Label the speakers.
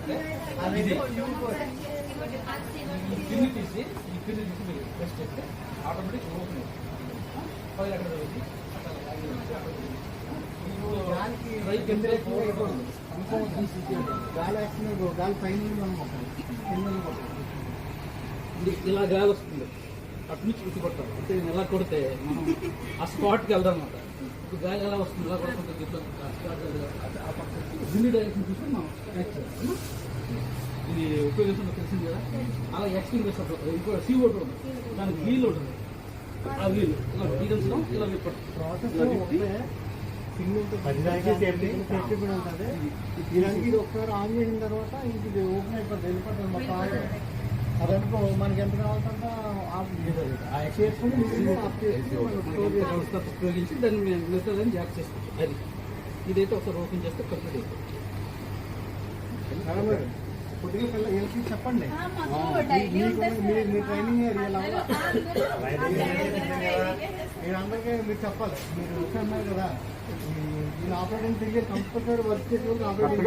Speaker 1: చేస్తారంటే ఇది పిన్ని తీసి మీరు ప్రెస్ చేస్తే ఆటోమేటిక్ ఓపెన్ అవుతుంది. ఫైల్ అక్కడ ఇలా గాలి వస్తుంది, అటు నుంచి ఇటు కొట్టాలి. అంటే నేను ఎలా కొడితే మనం ఆ స్పాట్కి వెళ్దాం అనమాట. ఇప్పుడు గాలి ఎలా వస్తుంది, ఎలా కొడుతుంది, ఢిల్లీ డైరెక్షన్ చూసి మనం యాక్ట్ చేయాలి. ఇది ఉపయోగిస్తుందో తెలిసింది కదా. అలా యాక్షన్ చేస్తారు. ఇంకో సీ ఓటు ఉంది, దానికి వీల్ ఉంటుంది. ఆ వీల్ ఇలా తీయడం ఇలా విప్పడం
Speaker 2: ఇది ఒకసారి ఆన్ చేసిన తర్వాత ఇది ఓపెన్ అయిపోతుంది, వెళ్ళిపోతుంది మొత్తం. అదనుకో మనకి ఎంత కావాలంటే
Speaker 1: ఉపయోగించి దాన్ని మేము మిగతాదని జాక్ చేసుకోవచ్చు. అది ఇదైతే ఒకసారి ఓపెన్ చేస్తే కంప్లీట్ అయిపోతుంది.
Speaker 2: కొద్దిగా పిల్లలకి చెప్పండి, మీ ట్రైనింగ్ మీరు అందరికీ మీరు చెప్పాలి. మీరు అన్నారు కదా, మీరు ఆపరేటింగ్ కంపల్సరీ వర్క్ చేసి ఆపరేటింగ్